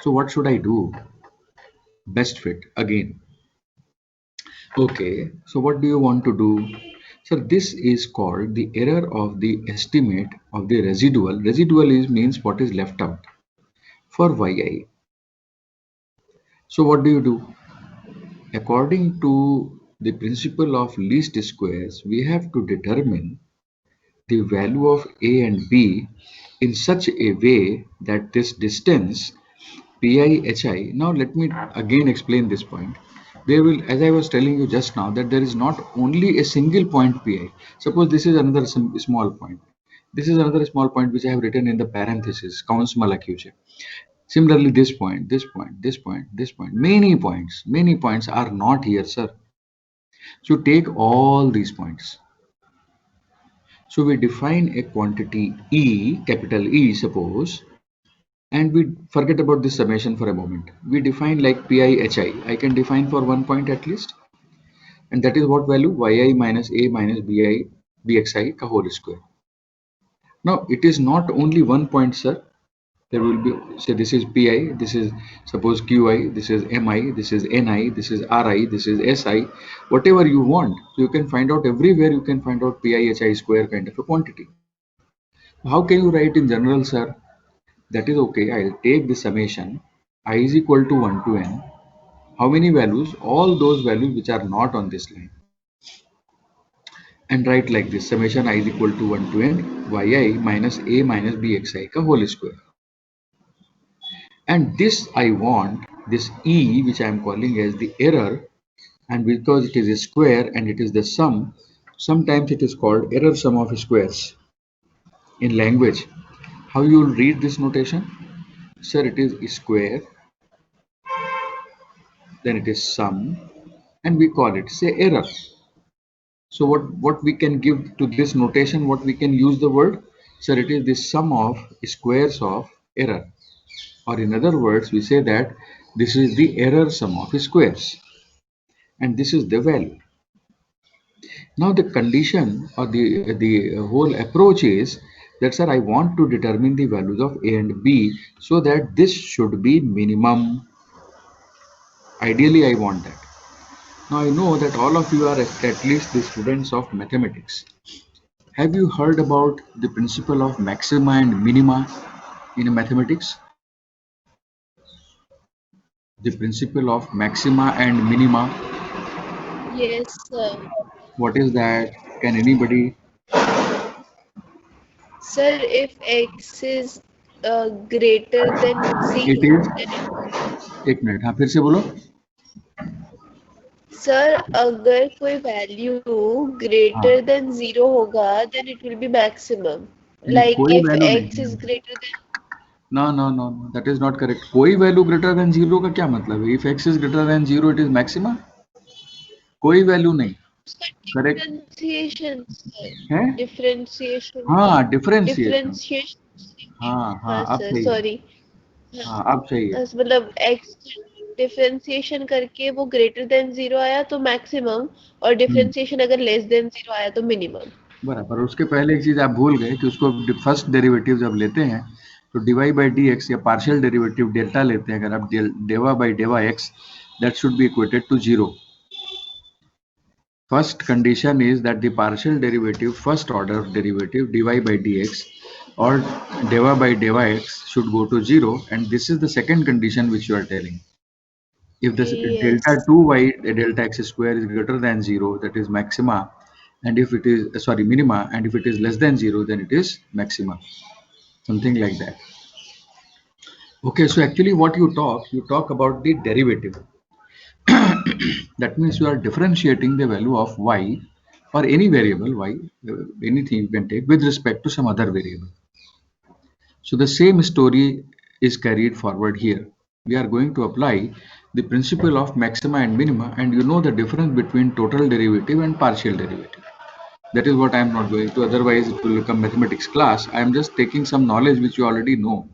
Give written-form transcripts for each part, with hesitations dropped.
So what should I do? Best fit again. Okay, so what do you want to do? So this is called the error of the estimate of the residual. Residual is means what is left out for yi. So what do you do? According to the principle of least squares, we have to determine the value of a and b in such a way that this distance pi hi. Now let me again explain this point. There will, as I was telling you just now, that there is not only a single point pi. Suppose this is another small point. This is another small point which I have written in the parenthesis. Counsma lખ્યું છે. Similarly, this point, this point, this point, this point. Many points are not here, sir. So take all these points. So we define a quantity E, capital E, suppose, and we forget about this summation for a moment. We define like pi hi. I can define for one point at least, and that is what value? Yi minus a minus bi bxi ka whole square. Now it is not only one point, sir. There will be, say, this is pi, this is suppose qi, this is mi, this is ni, this is ri, this is si, whatever you want. So you can find out everywhere. You can find out pi hi square kind of a quantity. How can you write in general, sir? That is okay. I'll take the summation I is equal to 1 to n. How many values? All those values which are not on this line. And write like this: summation I is equal to 1 to n yi minus a minus bxi ka whole square. And this I want, this e which I am calling as the error, and because it is a square and it is the sum, sometimes it is called error sum of squares in language. How you will read this notation? Sir, it is square, then it is sum, and we call it, say, error. So what we can give to this notation, what we can use the word? Sir, it is the sum of squares of error. Or in other words, we say that this is the error sum of squares. And this is the value. Now the condition or the whole approach is that, sir, I want to determine the values of a and b so that this should be minimum. Ideally, I want that. Now I know that all of you are at least the students of mathematics. Have you heard about the principle of maxima and minima in mathematics? The principle of maxima and minima. Yes, sir. What is that? Can anybody? Sir, if x is greater than It 0, is. then it, एक minute हाँ फिर से बोलो. sir, अगर कोई value हाँ greater than 0 होगा, then it will be maximum. नहीं Like कोई if वैल्यू x नहीं. is greater than, No, no, no, no, that is not correct. कोई वैल्यू ग्रेटर देन जीरो का क्या मतलब है? If x is greater than zero, it is maxima. कोई value नहीं. उसका करेक्ट differentiation, sir. है. Differentiation. हाँ डिफरेंशिएशन. Differentiation. हाँ हाँ हाँ अब सर, सही है. sorry. हाँ अब सही है. मतलब x डिफरेंशिएशन करके वो ग्रेटर देन 0 आया तो मैक्सिमम, और डिफरेंशिएशन अगर लेस देन 0 आया तो मिनिमम. बराबर. उसके पहले एक चीज आप भूल गए कि उसको फर्स्ट डेरिवेटिव जब लेते हैं तो dy बाई डी एक्स या पार्शियल डेरिवेटिव डेल्टा लेते हैं. अगर आप डेवा बाई डेवा X, that should be equated to zero. First condition is that the partial derivative, first order derivative dy by dx or deva by deva x should go to 0, and this is the second condition which you are telling. If the delta Yes. 2y delta x square is greater than 0, that is maxima, and if it is sorry minima, and if it is less than 0, then it is maxima, something like that. Okay, so actually what you talk about the derivative. That means you are differentiating the value of y or any variable y, anything you can take with respect to some other variable. So the same story is carried forward here. We are going to apply the principle of maxima and minima, and you know the difference between total derivative and partial derivative. That is what I am not going to, otherwise it will become mathematics class. I am just taking some knowledge which you already know.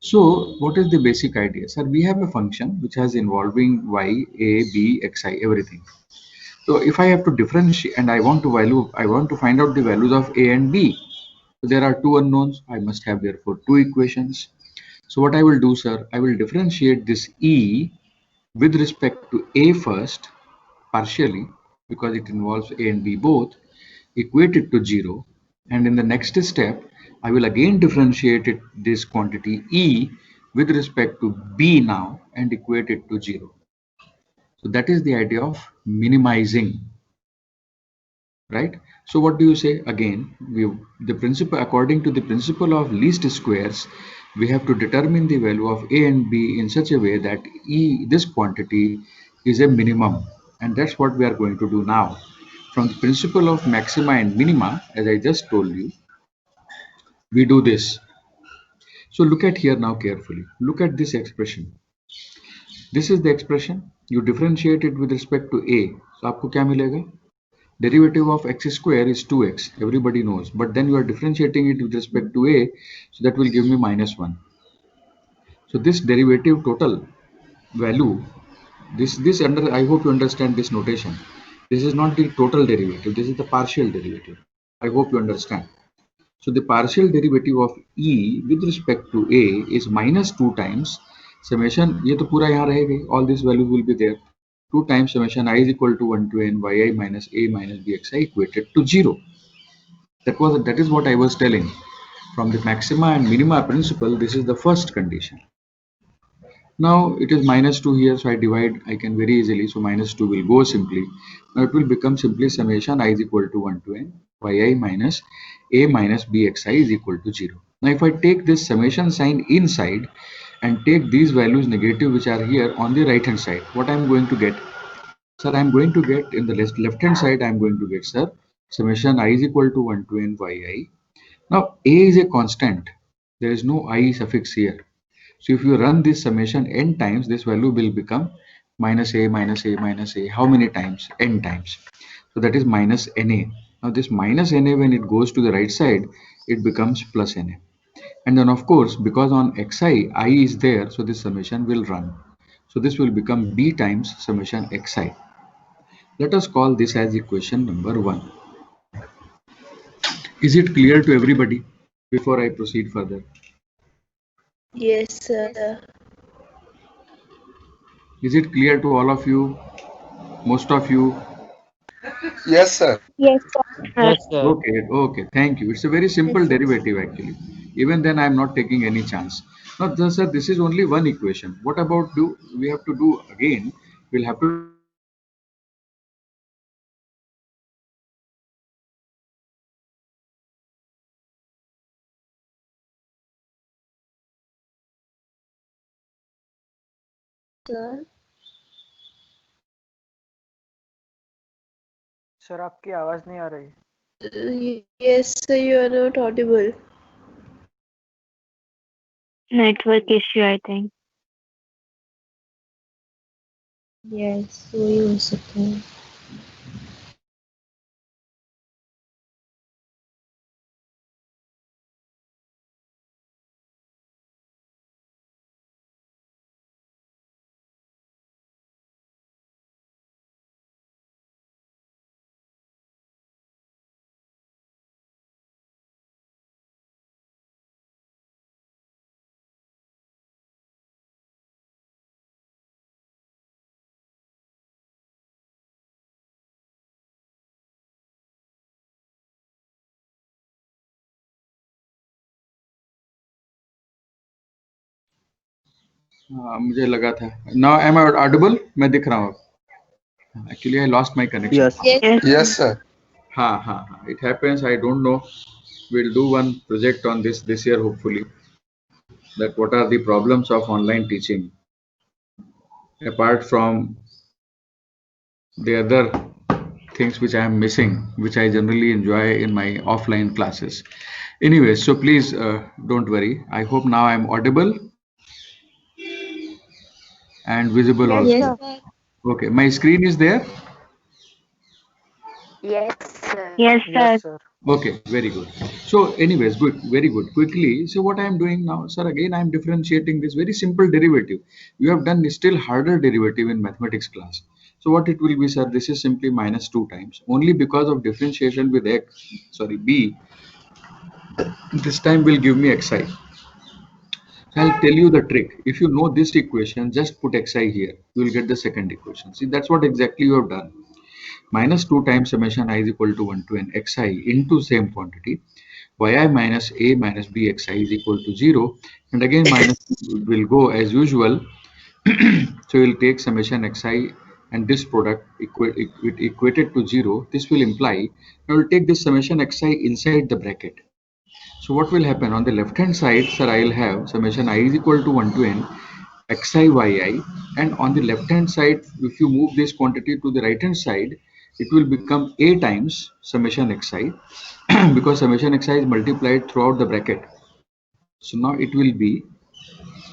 So what is the basic idea? Sir, we have a function which has involving y, a, b, xi, everything. So if I have to differentiate and I want to find out the values of a and b. So there are two unknowns. I must have therefore two equations. So what I will do, sir, I will differentiate this E with respect to A first, partially, because it involves A and B both, equate it to 0, and in the next step, I will again differentiate this quantity E with respect to B now and equate it to 0. So that is the idea of minimizing, right? So what do you say? Again, the principle, according to the principle of least squares, we have to determine the value of A and B in such a way that this quantity is a minimum, and that's what we are going to do now. From the principle of maxima and minima, as I just told you, we do this. So look at here now carefully. Look at this expression. This is the expression. You differentiate it with respect to A. So आपको क्या मिलेगा? Derivative of x square is 2x. Everybody knows. But then you are differentiating it with respect to A. So that will give me -1. So this derivative total value, this under, I hope you understand this notation. This is not the total derivative. This is the partial derivative. I hope you understand. So the partial derivative of E with respect to A is -2 times summation, ये तो पूरा यहाँ रहेगा, all these values will be there, 2 times summation I is equal to 1 to n yi minus a minus bxi equated to 0. That is what I was telling. From the maxima and minima principle, this is the first condition. Now it is -2 here, so I can very easily, so -2 will go simply. Now it will become simply summation I is equal to 1 to n yi minus a minus bxi is equal to 0. Now if I take this summation sign inside and take these values negative which are here on the right hand side, what I am going to get? Sir, I am going to get in the left hand side, I am going to get, sir, summation I is equal to 1 to n yi. Now a is a constant. There is no I suffix here. So if you run this summation n times, this value will become minus a minus a minus a. How many times? N times. So that is minus na. Now this minus na, when it goes to the right side, it becomes plus na. And then of course, because on xi, I is there, so this summation will run. So this will become b times summation xi. Let us call this as equation number 1. Is it clear to everybody before I proceed further? Yes, sir. Is it clear to all of you? Most of you? Yes, sir. Yes, sir. Yes, sir. Okay, thank you. It's a very simple derivative actually. Even then I am not taking any chance. Now, sir, this is only one equation. What about we have to do again? We'll have to Sir. Sir आपकी आवाज नहीं आ रही. Yes, sir, you are not audible. Network issue, I think. Yes, वही हो सकता है. मुझे लगा था. Now am I audible? मैं दिख रहा हूँ. Actually I lost my connection. Yes. Yes, sir. हाँ. It happens. I don't know. We'll do one project on this year hopefully. That what are the problems of online teaching apart from the other things which I am missing, which I generally enjoy in my offline classes. Anyway, so please don't worry. I hope now I am audible and visible also. Yes, sir. Okay, my screen is there. Yes, sir. Yes, sir. Okay, very good. So anyways, good, very good. Quickly, so what I am doing now, sir, again I am differentiating this very simple derivative. You have done still harder derivative in mathematics class. So what it will be, sir, this is simply -2 times. Only because of differentiation with b, this time will give me xi. So I'll tell you the trick. If you know this equation, just put xi here. You will get the second equation. See, that's what exactly you have done. Minus 2 times summation I is equal to 1 to n xi into same quantity. Yi minus a minus b xi is equal to 0. And again, minus will go as usual. So we'll take summation xi and this product equated to 0. This will imply, now we'll take this summation xi inside the bracket. So what will happen on the left hand side, sir, I will have summation I is equal to 1 to n xi yi, and on the left hand side, if you move this quantity to the right hand side, it will become a times summation xi because summation xi is multiplied throughout the bracket. So now it will be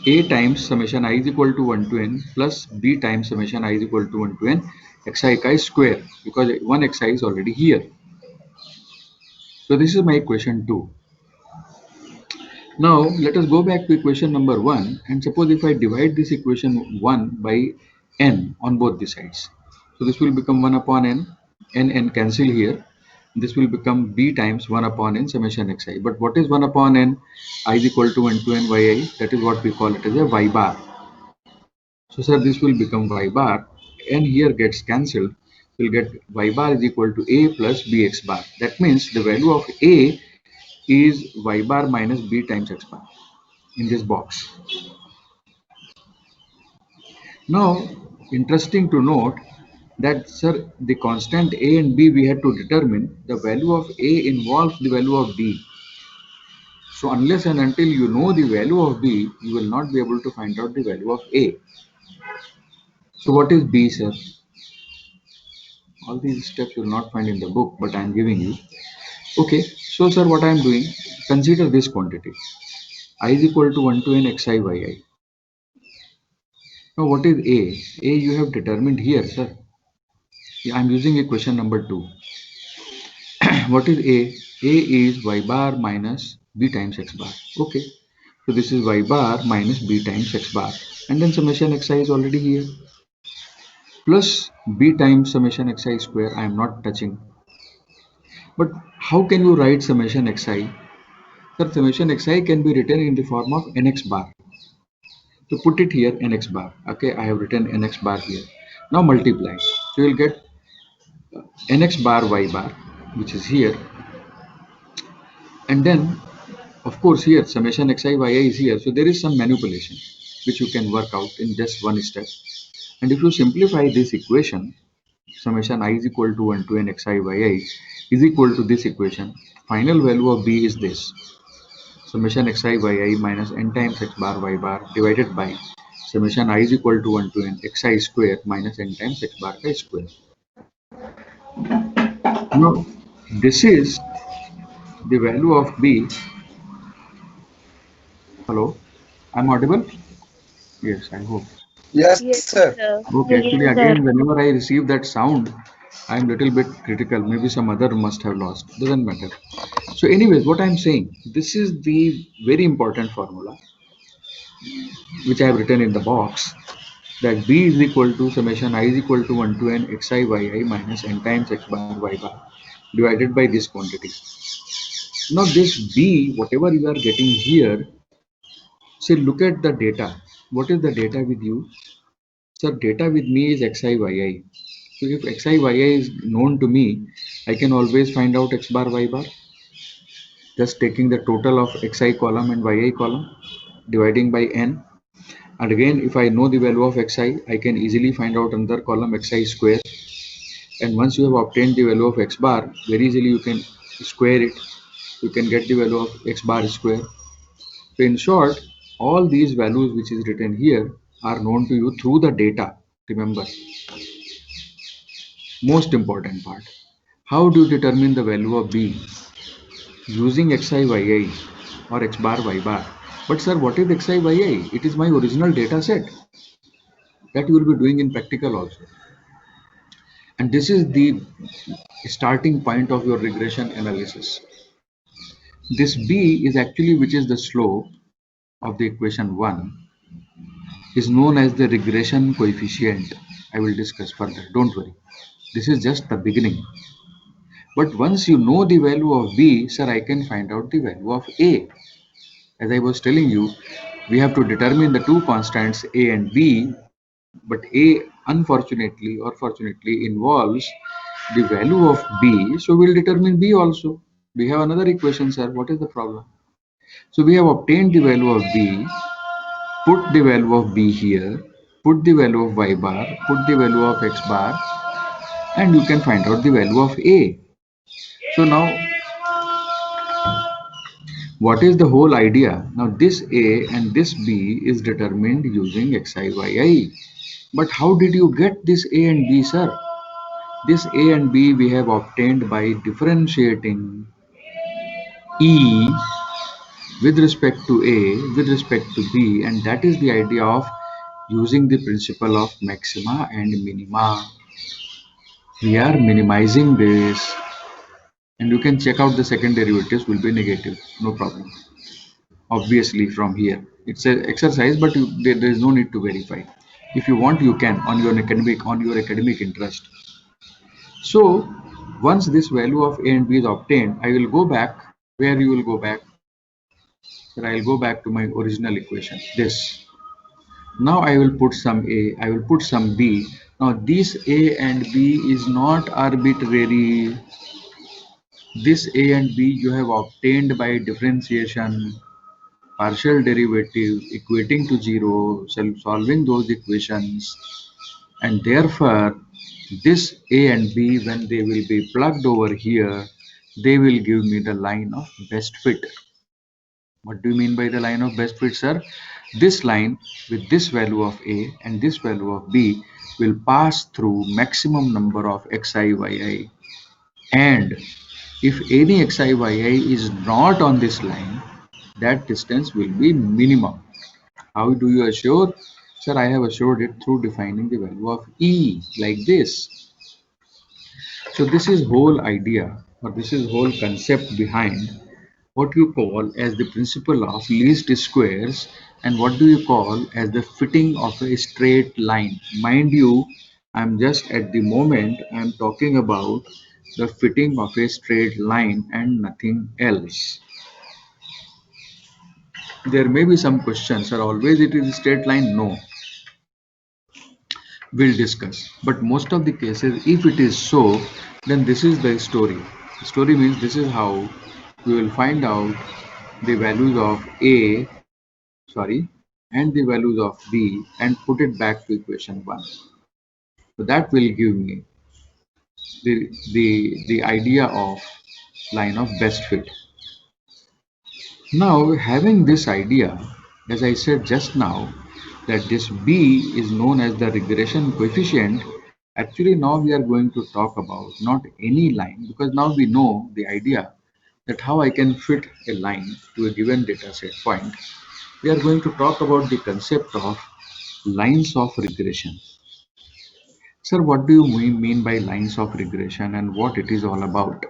a times summation I is equal to 1 to n plus b times summation I is equal to 1 to n xi square, because one xi is already here. So this is my equation 2. Now let us go back to equation number 1, and suppose if I divide this equation 1 by n on both the sides. So this will become 1 upon n cancel here. This will become b times 1 upon n summation xi. But what is 1 upon n? I is equal to 1 to n yi. That is what we call it as a y bar. So sir, this will become y bar. N here gets cancelled. We'll get y bar is equal to a plus bx bar. That means the value of a is y bar minus b times x bar in this box. Now, interesting to note that, sir, the constant a and b we had to determine. The value of a involves the value of b. So unless and until you know the value of b, you will not be able to find out the value of a. So what is b, sir? All these steps you will not find in the book, but I am giving you. Okay, so sir, what I am doing, consider this quantity. I is equal to 1 to n xi yi. Now what is a? A you have determined here, sir. I am using equation number 2. What is a? A is y bar minus b times x bar. Okay, so this is y bar minus b times x bar, and then summation xi is already here, plus b times summation xi square. I am not touching. But how can you write summation xi? Sir, summation xi can be written in the form of nx bar. So put it here, nx bar. Okay, I have written nx bar here. Now multiply. So you will get nx bar y bar, which is here, and then of course here summation xi yi is here, so there is some manipulation which you can work out in just one step. And if you simplify this equation, summation I is equal to 1 to n xi yi is equal to this equation. Final value of b is this, summation xi yi minus n times x bar y bar divided by summation I is equal to 1 to n xi square minus n times x bar y square. Now this is the value of b. Hello, I'm audible? Yes, I hope. Yes, Yes, sir. sir. Okay, actually, Yes, sir. again, whenever I receive that sound, I'm little bit critical. Maybe some other must have lost. Doesn't matter. So, anyways, what I'm saying, this is the very important formula which I have written in the box, that b is equal to summation I is equal to 1 to n xi yi minus n times x bar y bar divided by this quantity. Now, this b, whatever you are getting here, say, look at the data. What is the data with you? Sir, data with me is xi yi. So if xi yi is known to me, I can always find out x bar y bar, just taking the total of xi column and yi column, dividing by n. And again, if I know the value of xi, I can easily find out another column xi square. And once you have obtained the value of x bar, very easily you can square it. You can get the value of x bar square. So in short, all these values which is written here are known to you through the data. Remember, most important part. How do you determine the value of b? Using xi yi or x bar y bar. But sir, what is xi yi? It is my original data set that you will be doing in practical also. And this is the starting point of your regression analysis. This b is actually, which is the slope of the equation 1, is known as the regression coefficient. I will discuss further. Don't worry. This is just the beginning. But once you know the value of b, sir, I can find out the value of a. As I was telling you, We have to determine the two constants A and B, but A unfortunately or fortunately involves the value of B, so we'll determine B also. We have another equation, sir. What is the problem? So we have obtained the value of B, put the value of B here, put the value of Y bar, put the value of X bar, and you can find out the value of A. So now, what is the whole idea? Now this A and this B is determined using Xi, Yi. But how did you get this A and B, sir? This A and B we have obtained by differentiating E with respect to A with respect to B, and that is the idea of using the principle of maxima and minima. We are minimizing this, and you can check out the second derivatives will be negative, no problem. Obviously from here it's an exercise, but there is no need to verify. If you want, you can on your academic interest. So once this value of A and B is obtained, I will go back. Where you will go back? Sir, I will go back to my original equation, this. Now I will put some A, I will put some B. Now this A and B is not arbitrary. This A and B you have obtained by differentiation, partial derivative, equating to zero, solving those equations, and therefore this A and B, when they will be plugged over here, they will give me the line of best fit. What do you mean by the line of best fit, sir? This line with this value of A and this value of B will pass through maximum number of xi, yi, and if any xi, yi is not on this line, that distance will be minimum. How do you assure? Sir, I have assured it through defining the value of E like this. So this is whole idea, or this is whole concept behind what you call as the principle of least squares, and what do you call as the fitting of a straight line. Mind you, I'm just at the moment I'm talking about the fitting of a straight line and nothing else. There may be some questions, are always it is a straight line? No, we'll discuss, but most of the cases if it is so, then this is the story. The story means this is how we will find out the values of A, sorry, and the values of B and put it back to equation 1. So that will give me the idea of line of best fit. Now having this idea, as I said just now, that this B is known as the regression coefficient, actually now we are going to talk about not any line, because now we know the idea that how I can fit a line to a given data set point. We are going to talk about the concept of lines of regression. Sir, what do you mean by lines of regression and what it is all about?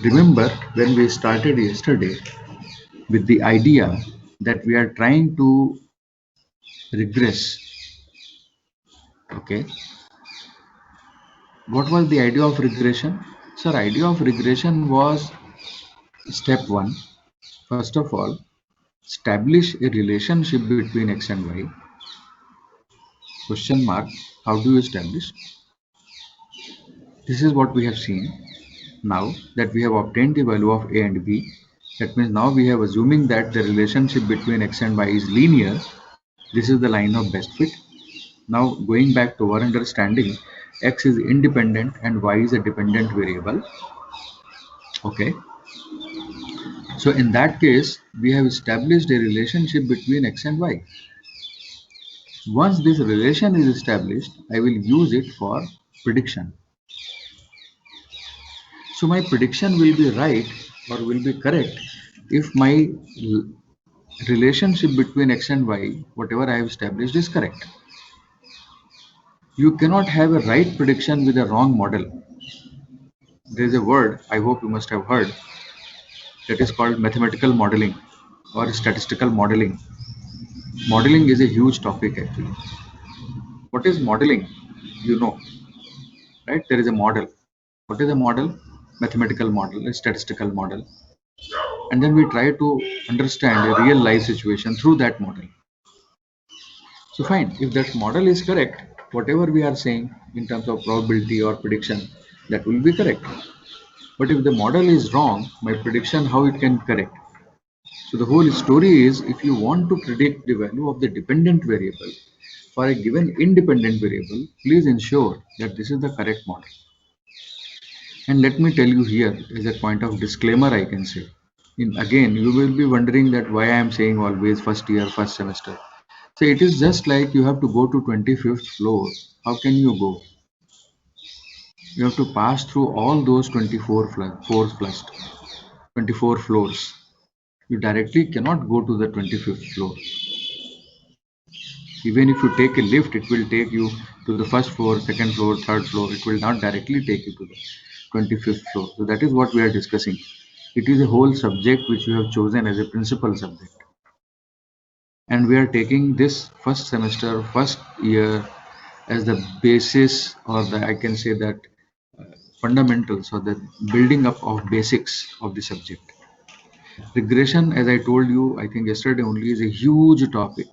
Remember when we started yesterday with the idea that we are trying to regress. Okay. What was the idea of regression? Sir, idea of regression was step 1. First of all, establish a relationship between x and y. Question mark. How do you establish? This is what we have seen. Now that we have obtained the value of A and B, that means now we have assuming that the relationship between x and y is linear. This is the line of best fit. Now going back to our understanding, x is independent and y is a dependent variable. Okay. So in that case, we have established a relationship between x and y. Once this relation is established, I will use it for prediction. So my prediction will be right or will be correct if my relationship between x and y, whatever I have established, is correct. You cannot have a right prediction with a wrong model. There is a word I hope you must have heard that is called mathematical modeling or statistical modeling. Modeling is a huge topic actually. What is modeling? You know, right? There is a model. What is a model? Mathematical model, a statistical model. and then we try to understand a real life situation through that model. So fine, if that model is correct, whatever we are saying in terms of probability or prediction, that will be correct. But if the model is wrong, my prediction, how it can correct? So the whole story is, if you want to predict the value of the dependent variable for a given independent variable, please ensure that this is the correct model. And let me tell you here, as a point of disclaimer, I can say, again, you will be wondering that why I am saying always first year, first semester. So it is just like you have to go to 25th floor. How can you go? You have to pass through all those 24 floors. You directly cannot go to the 25th floor. Even if you take a lift, it will take you to the first floor, second floor, third floor. It will not directly take you to the 25th floor. So that is what we are discussing. It is a whole subject which you have chosen as a principal subject. And we are taking this first semester, first year as the basis, or I can say that fundamentals, or the building up of basics of the subject. Regression, as I told you, I think yesterday only, is a huge topic.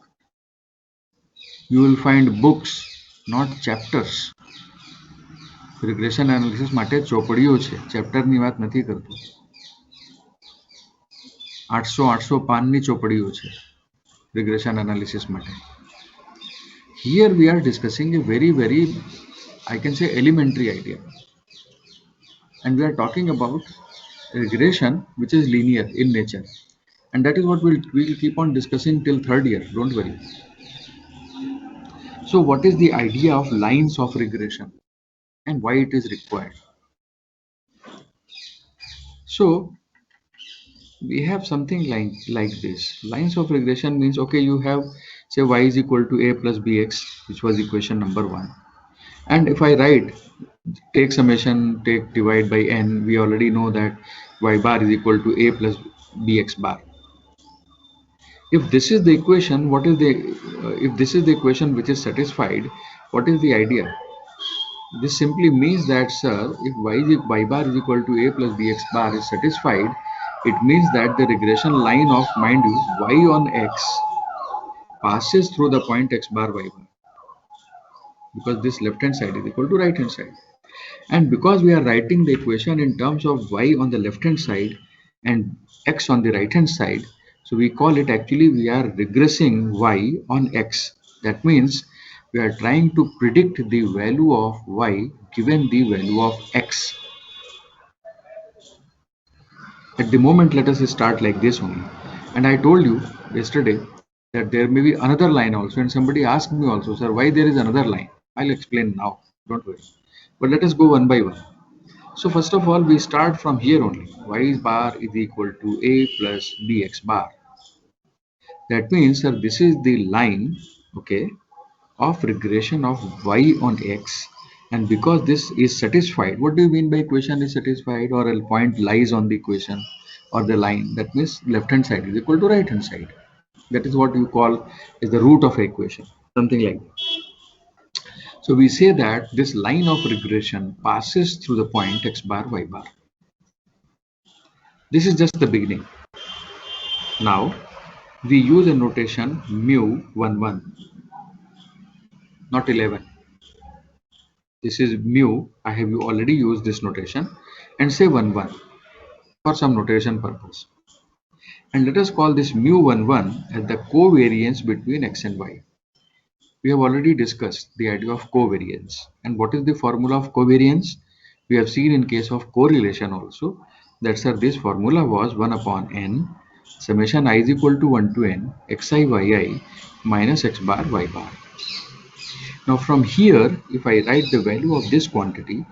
You will find books, not chapters. Regression analysis માટે ચોપડીઓ છે, ચેપ્ટરની વાત નથી કરતો. 800 પાનની ચોપડીઓ છે regression analysis માટે. Here we are discussing a very, I can say, elementary idea. And we are talking about regression which is linear in nature. And that is what we'll keep on discussing till third year, don't worry. So what is the idea of lines of regression and why it is required? So we have something like this. Lines of regression means, okay, you have, say, y is equal to a plus bx, which was equation number 1. And if I write, take summation, take divide by n, we already know that y bar is equal to a plus bx bar. If this is the equation, what is the if this is the equation which is satisfied, what is the idea? This simply means that, sir, if y bar is equal to a plus bx bar is satisfied, it means that the regression line of, mind you, y on x passes through the point x bar y bar, because this left hand side is equal to right hand side. And because we are writing the equation in terms of y on the left hand side and x on the right hand side, so we call it, actually we are regressing y on x. That means we are trying to predict the value of y given the value of x. At the moment, let us start like this only. And I told you yesterday that there may be another line also, and somebody asked me also, sir, why there is another line? I'll explain now, don't worry. But let us go one by one. So first of all, we start from here only. Y bar is equal to a plus bx bar. That means, sir, this is the line, okay, of regression of y on x. And because this is satisfied, what do you mean by equation is satisfied, or a point lies on the equation or the line? That means left hand side is equal to right hand side. That is what you call is the root of equation, something like that. So we say that this line of regression passes through the point x bar y bar. This is just the beginning. Now we use a notation mu 11, not 11. This is mu. I have already used this notation, and say 11 for some notation purpose. And let us call this mu 11 as the covariance between x and y. We have already discussed the idea of covariance. And what is the formula of covariance? We have seen in case of correlation also that, sir, this formula was 1 upon n summation I is equal to 1 to n xi yi minus x bar y bar. Now from here, if I write the value of this quantity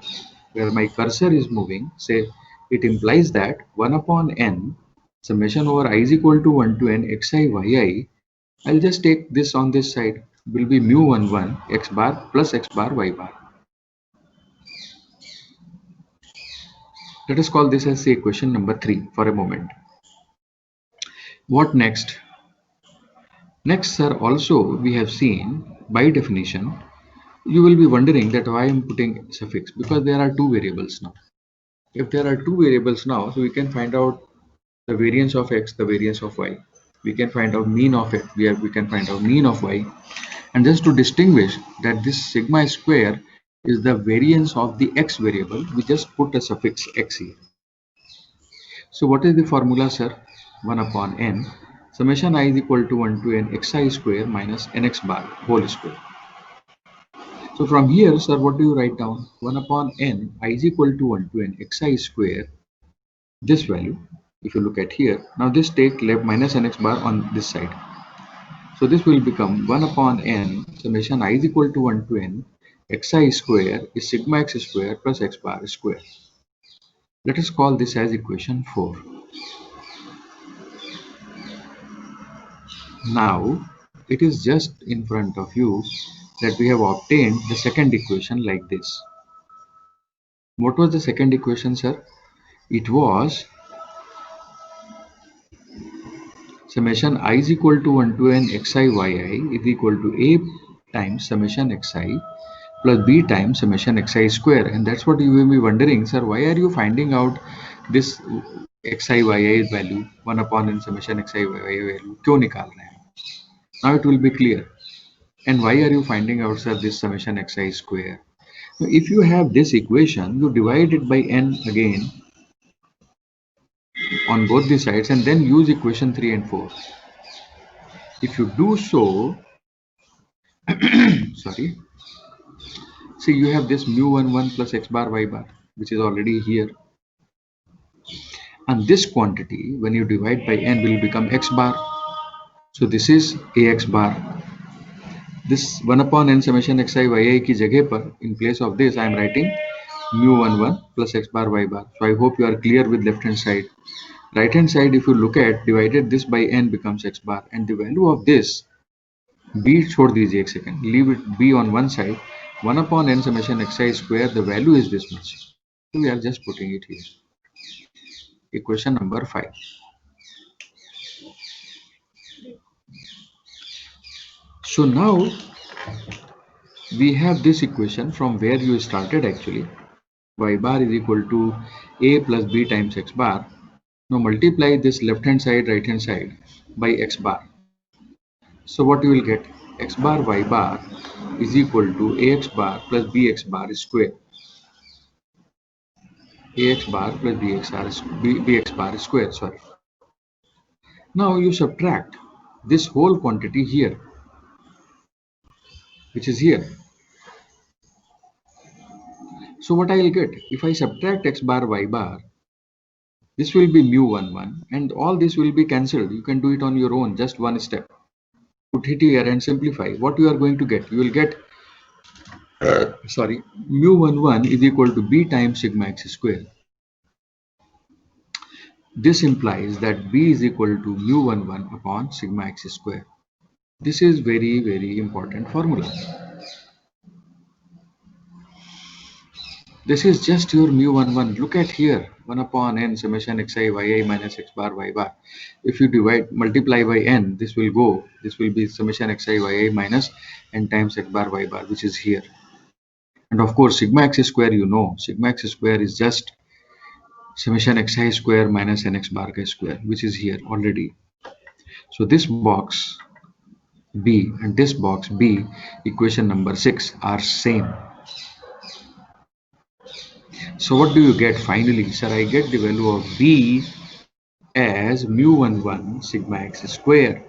where my cursor is moving, say, it implies that 1 upon n summation over I is equal to 1 to n xi yi. I'll just take this on this side, will be mu 11 x bar plus x bar y bar. Let us call this as, say, equation number 3 for a moment. What next? Next, sir, also we have seen, by definition, you will be wondering that why I am putting suffix, because there are two variables now. If there are two variables now, so we can find out the variance of x, the variance of y. We can find out mean of it. We can find out mean of y. And just to distinguish that this sigma square is the variance of the x variable, we just put a suffix x here. So what is the formula, sir? 1 upon n summation I is equal to 1 to n xi square minus nx bar whole square. So from here, sir, what do you write down? 1 upon n I is equal to 1 to n xi square, this value, if you look at here. Now this take left minus nx bar on this side. So this will become 1 upon n summation I is equal to 1 to n xi square is sigma x square plus x bar square. Let us call this as equation 4. Now it is just in front of you that we have obtained the second equation like this. What was the second equation, sir? It was summation I is equal to 1 to n xi yi is equal to a times summation xi plus b times summation xi square. And that's what you will be wondering, sir, why are you finding out this xi yi value 1 upon n summation xi yi value क्यों निकाल रहे हैं? Now it will be clear. And why are you finding out, sir, this summation xi square? Now, if you have this equation, you divide it by n again on both the sides and then use equation 3 and 4. If you do so, sorry, see, you have this mu11 plus x bar y bar, which is already here. And this quantity, when you divide by n, will become x bar. So this is ax bar. This 1 upon n summation xi yi की जगह पर, in place of this, I am writing mu11 plus x bar y bar. So I hope you are clear with left hand side. Right hand side, if you look at, divided this by n becomes x bar, and the value of this b छोड़ दीजिए एक second, leave it b on one side. 1 upon n summation xi square, the value is this much. So we are just putting it here. Equation number 5. So now we have this equation from where you started actually. Y bar is equal to a plus b times x bar. Now multiply this left hand side, right hand side by x bar. So what you will get? X bar y bar is equal to ax bar plus bx bar square. Ax bar plus bx bar square, sorry. Now you subtract this whole quantity here, which is here. So what I will get? If I subtract x bar y bar, this will be mu11 and all this will be cancelled. You can do it on your own, just one step. Put it here and simplify. What you are going to get? You will get, mu11 is equal to b times sigma x square. This implies that b is equal to mu11 upon sigma x square. This is very, very important formula. This is just your mu11. Look at here, 1 upon n summation xi yi minus x bar y bar. If you multiply by n, this will go. This will be summation xi yi minus n times x bar y bar, which is here. And of course, sigma x square, you know, sigma x square is just summation xi square minus nx bar square, which is here already. So this box B and this box B, equation number 6, are same. So what do you get finally? Sir, I get the value of B as mu11 sigma x square.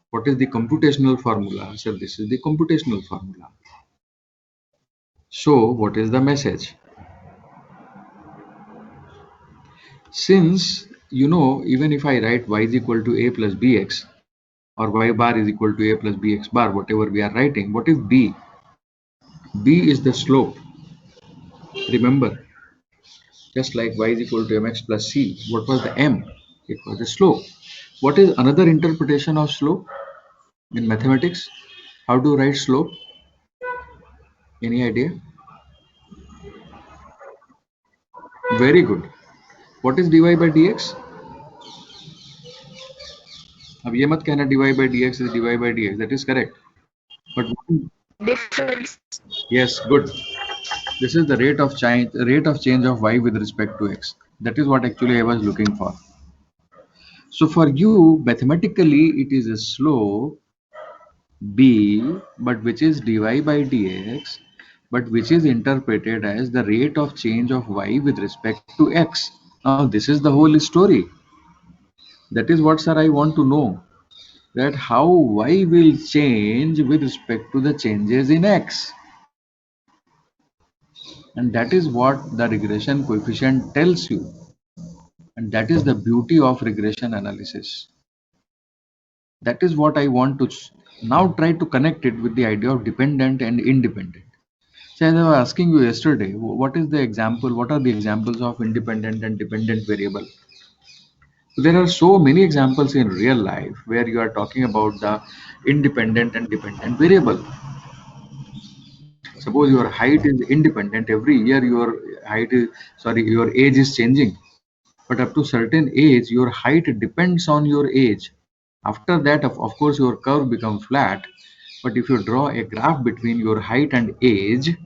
What is the computational formula? Sir, this is the computational formula. So what is the message? Since, you know, even if I write y is equal to a plus bx or y bar is equal to a plus bx bar, whatever we are writing, what is b? B is the slope. Remember, just like y is equal to mx plus c, what was the m? It was the slope. What is another interpretation of slope in mathematics? How do you write slope? Any idea? Very good. What is dy by dx? अब ये मत कहना dy by dx is dy by dx. That is correct. But Difference. yes, good. This is the rate of change of y with respect to x. That is what actually I was looking for. So for you, mathematically, it is a slope b, but which is dy by dx, but which is interpreted as the rate of change of y with respect to x. Now, this is the whole story. That is what, sir, I want to know. That how y will change with respect to the changes in x. And that is what the regression coefficient tells you. And that is the beauty of regression analysis. That is what I want to now try to connect it with the idea of dependent and independent. So as I was asking you yesterday, what is the example? What are the examples of independent and dependent variable? So there are so many examples in real life where you are talking about the independent and dependent variable. Suppose your height is independent. Every year your your age is changing. But up to certain age, your height depends on your age. After that, of course, your curve becomes flat. But if you draw a graph between your height and age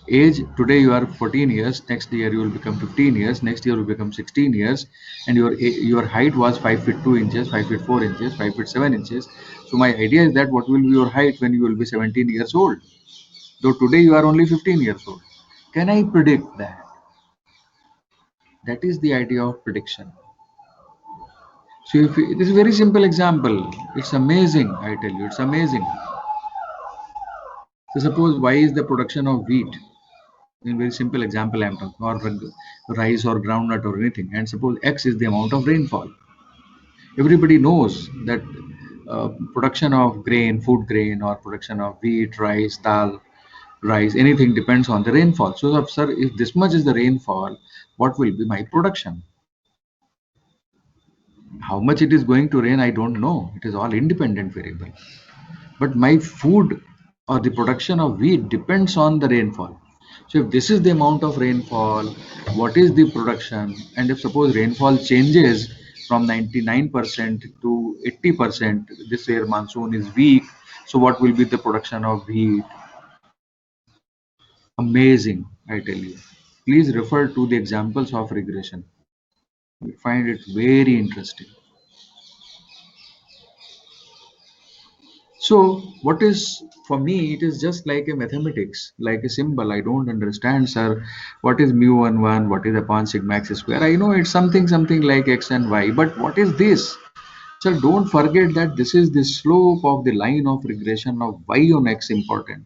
today you are 14 years, next year you will become 15 years, next year you will become 16 years, and your height was 5 feet 2 inches, 5 feet 4 inches, 5 feet 7 inches. So my idea is that what will be your height when you will be 17 years old, though today you are only 15 years old. Can I predict that? That is the idea of prediction. So if this is a very simple example, it's amazing, I tell you, it's amazing. So suppose y is the production of wheat, in very simple example I am talking, or rice or groundnut or anything, and suppose x is the amount of rainfall. Everybody knows that production of grain, food grain, or production of wheat, rice, dal, rice, anything depends on the rainfall. So sir, if this much is the rainfall, what will be my production? How much it is going to rain, I don't know. It is all independent variable. But my food or the production of wheat depends on the rainfall. So if this is the amount of rainfall, what is the production? And if suppose rainfall changes from 99% to 80%, this year monsoon is weak, so what will be the production of wheat? Amazing, I tell you. Please refer to the examples of regression. You find it very interesting. So what is, for me, it is just like a mathematics, like a symbol. I don't understand, sir. What is mu11? What is upon sigma x square? I know it's something like x and y, but what is this? So don't forget that this is the slope of the line of regression of y on x important,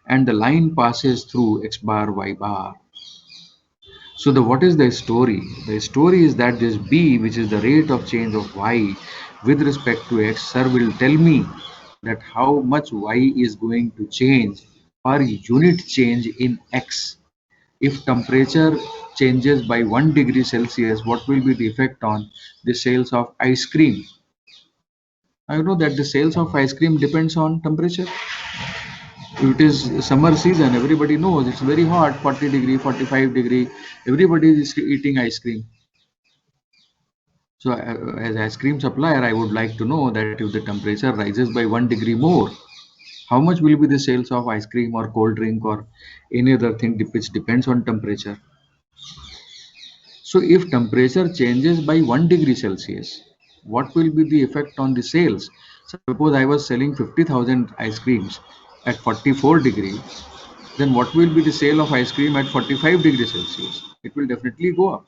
and the line passes through x bar y bar. So the what is the story? The story is that this b, which is the rate of change of y with respect to x, sir will tell me that how much y is going to change per unit change in x. If temperature changes by 1 degree Celsius, what will be the effect on the sales of ice cream? I know that the sales of ice cream depends on temperature. If it is summer season, everybody knows it's very hot, 40 degree, 45 degree, everybody is eating ice cream. So as ice cream supplier, I would like to know that if the temperature rises by 1 degree more, how much will be the sales of ice cream or cold drink or any other thing which depends on temperature. So if temperature changes by 1 degree Celsius, what will be the effect on the sales? Suppose I was selling 50,000 ice creams at 44 degree, then what will be the sale of ice cream at 45 degrees Celsius? It will definitely go up.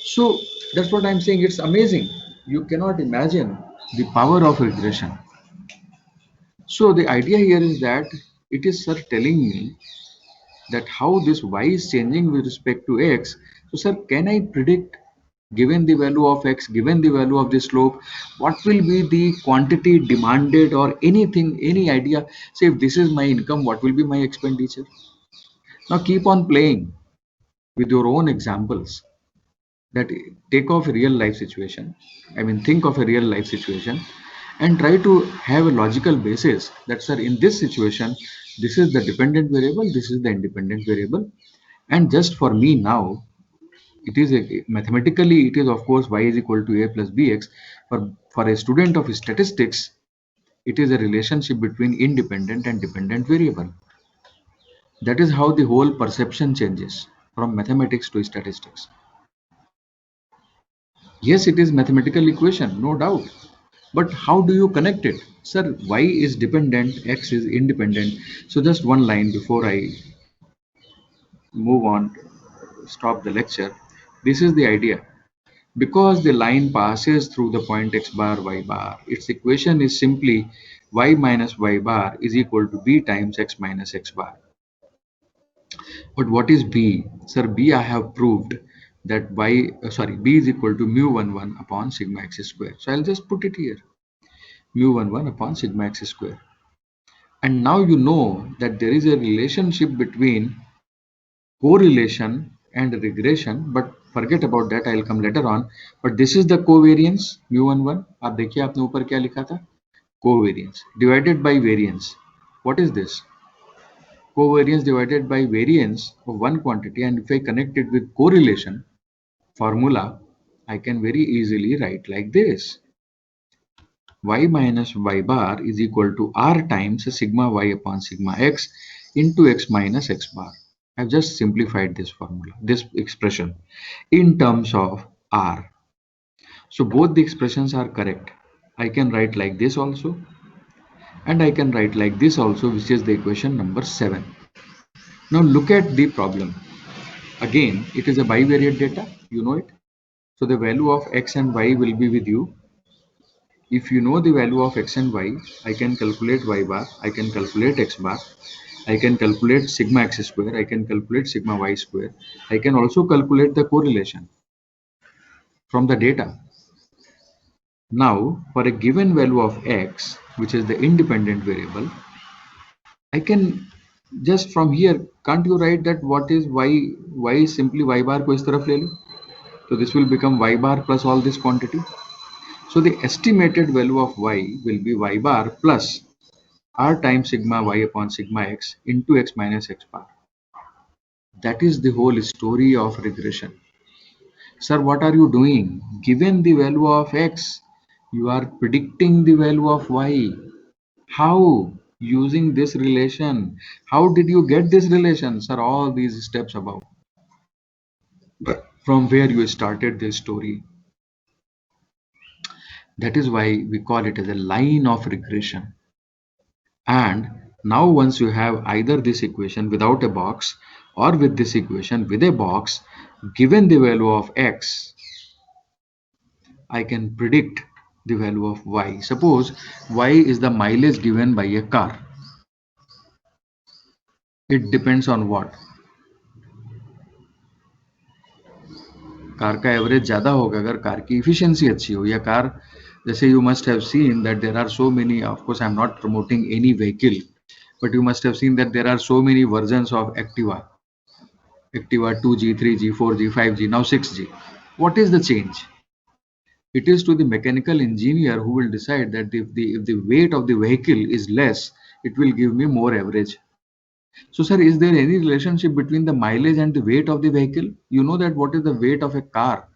So that's what I'm saying. It's amazing. You cannot imagine the power of regression. So the idea here is that it is, sir, telling me that how this y is changing with respect to x. So sir, can I predict, given the value of x, given the value of the slope, what will be the quantity demanded or anything, any idea? Say if this is my income, what will be my expenditure? Now keep on playing with your own examples. That take off a real life situation. I mean, think of a real life situation and try to have a logical basis that, sir, in this situation, this is the dependent variable, this is the independent variable. And just for me now, it is mathematically, it is of course y is equal to a plus bx. For a student of statistics, it is a relationship between independent and dependent variable. That is how the whole perception changes from mathematics to statistics. Yes, it is mathematical equation, no doubt. But how do you connect it? Sir, y is dependent, x is independent. So just one line before I move on, stop the lecture. This is the idea. Because the line passes through the point x bar y bar, its equation is simply y minus y bar is equal to b times x minus x bar. But what is b? Sir, b I have proved that b is equal to mu 1 upon sigma x square. So I'll just put it here, mu 1 upon sigma x square. And now you know that there is a relationship between correlation and regression, but forget about that, I'll come later on. But this is the covariance mu 1 आप देखिए आपने ऊपर क्या लिखा था, covariance divided by variance. What is this? Covariance divided by variance of one quantity, and if I connect it with correlation formula, I can very easily write like this: y minus y bar is equal to r times sigma y upon sigma x into x minus x bar. I've just simplified this formula, this expression in terms of r. So both the expressions are correct. I can write like this also, and I can write like this also, which is the equation number 7. Now look at the problem. Again, it is a bivariate data, you know it. So the value of x and y will be with you. If you know the value of x and y, I can calculate y bar, I can calculate x bar, I can calculate sigma x square, I can calculate sigma y square. I can also calculate the correlation from the data. Now, for a given value of x, which is the independent variable, I can just from here, can't you write that what is y? Y is simply y bar को इस तरफ ले लो. So this will become y bar plus all this quantity. So the estimated value of y will be y bar plus r times sigma y upon sigma x into x minus x bar. That is the whole story of regression. Sir, what are you doing? Given the value of x, you are predicting the value of y. How? Using this relation. How did you get this relation? Sir, all these steps above. But from where you started this story. That is why we call it as a line of regression. And now once you have either this equation without a box or with this equation with a box, given the value of x, I can predict the value of y. Suppose y is the mileage given by a car. It depends on what? Car का average ज़्यादा होगा अगर car की efficiency अच्छी हो, या car जैसे you must have seen that there are so many, of course I am not promoting any vehicle, but you must have seen that there are so many versions of Activa 2G, 3G, 4G, 5G, now 6G. What is the change? It is to the mechanical engineer who will decide that if the weight of the vehicle is less, it will give me more average. So sir, is there any relationship between the mileage and the weight of the vehicle? You know that what is the weight of a car?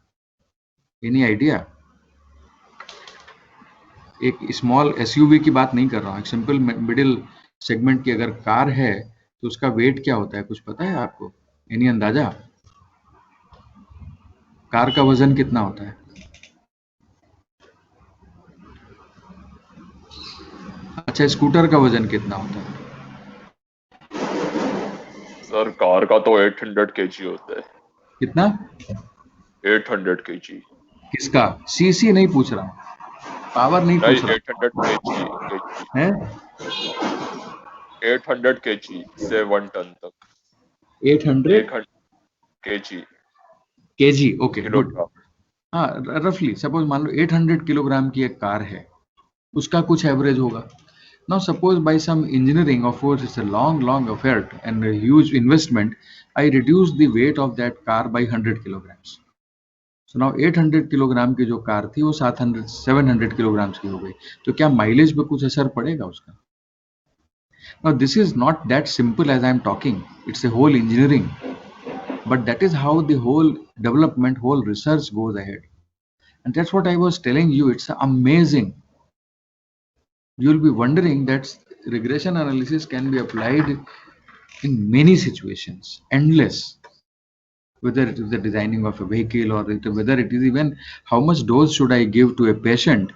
Any idea? एक small SUV की बात नहीं कर रहा हूँ, एक simple middle segment की अगर कार है तो उसका वेट क्या होता है, कुछ पता है आपको? एनी अंदाजा? कार का वजन कितना होता है? अच्छा, स्कूटर का वजन कितना होता है? सर कार का तो 800 kg होता है. कितना? 800 kg. किसका? सीसी नहीं पूछ रहा हूँ, पावर नहीं पूछ रहा. 800 kg है 800 kg से 1 टन तक. 800 kg KG. Okay, good. Kilogram. हाँ, रफली सपोज मान लो 800 किलोग्राम की एक कार है, उसका कुछ एवरेज होगा. Now suppose by some engineering, of course it's a long effort and a huge investment, I reduce the weight of that car by 100 kilograms. So now 800 kilogram की जो car थी वो 700 किलोग्राम्स की हो गई. तो क्या माइलेज पे कुछ असर पड़ेगा उसका? Now this is not that simple as I am talking. It's a whole engineering. But that is how the whole development, whole research goes ahead. And that's what I was telling you. It's amazing. You'll be wondering that regression analysis can be applied in many situations, endless. whether it is the designing of a vehicle or whether it is even how much dose should I give to a patient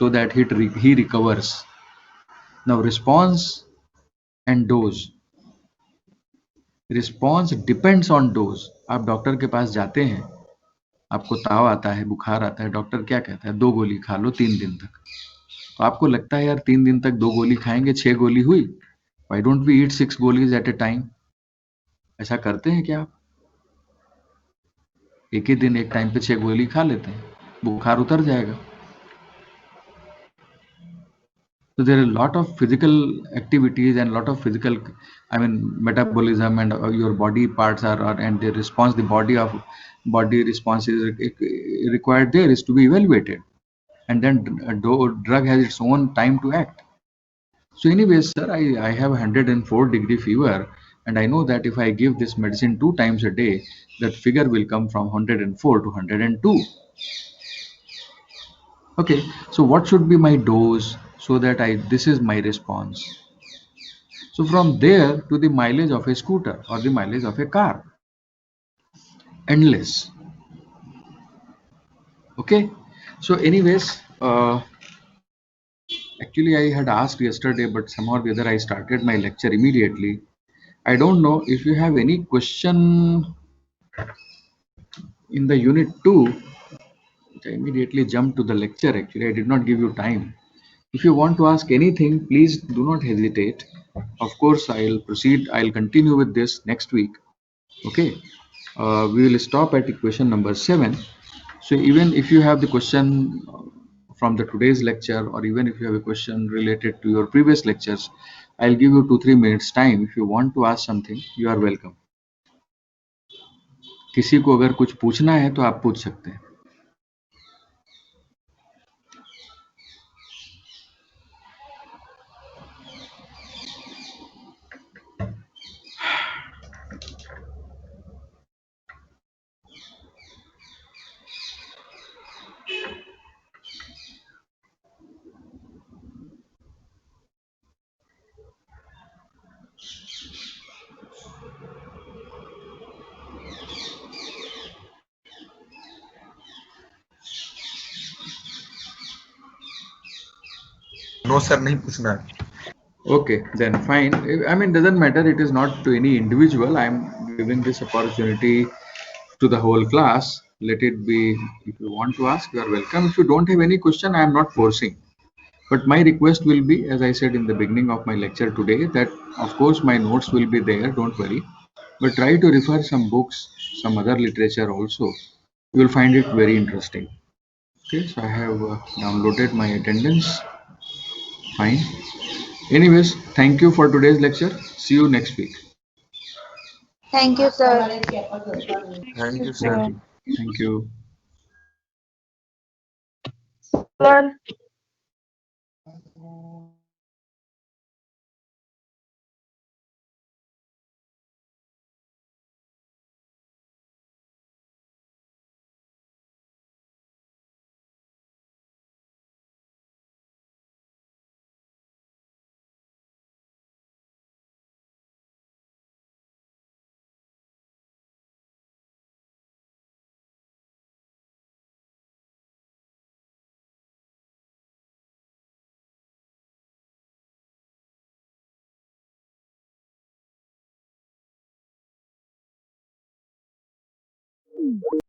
so that he recovers. Now response and dose. Response depends on dose. आप doctor के पास जाते हैं, आपको ताव आता है, बुखार आता है, डॉक्टर क्या कहता है? 2 गोली खा लो 3 दिन तक. तो आपको लगता है यार 3 दिन तक 2 गोली खाएंगे 6 गोली हुई. व्हाई डोंट वी ईट 6 गोलीज एट ए टाइम? ऐसा करते हैं क्या आप? एक ही दिन एक टाइम पे 6 गोली खा लेते हैं, बुखार उतर जाएगा. So there are a lot of physical activities and lot of physical, I mean, metabolism and your body parts are and the response, the body response is required there is to be evaluated, and then drug has its own time to act. So anyways, sir, I have 104-degree fever, and I know that if I give this medicine 2 times a day, that figure will come from 104 to 102. Okay, so what should be my dose so that this is my response? So from there to the mileage of a scooter or the mileage of a car, endless. Okay, so anyways, actually I had asked yesterday, but somehow or the other I started my lecture immediately. I don't know if you have any question in the unit 2. I immediately jumped to the lecture. Actually, I did not give you time. If you want to ask anything, please do not hesitate. Of course, I'll proceed. I'll continue with this next week. Okay. We will stop at equation number 7. So even if you have the question from the today's lecture, or even if you have a question related to your previous lectures, I'll give you 2-3 minutes time. If you want to ask something, you are welcome. किसी को अगर कुछ पूछना है तो आप पूछ सकते हैं. नो सर, नहीं पूछना है. Okay, then fine. I mean, doesn't matter. It is not to any individual. I'm giving this opportunity to the whole class. Let it be. If you want to ask, you are welcome. If you don't have any question, I am not forcing. But my request will be, as I said in the beginning of my lecture today, that of course my notes will be there. Don't worry. But try to refer some books, some other literature also. You will find it very interesting. Okay, so I have downloaded my attendance. Fine. Anyways, thank you for today's lecture. See you next week. Thank you, sir. Thank you sir. Thank you. Sir.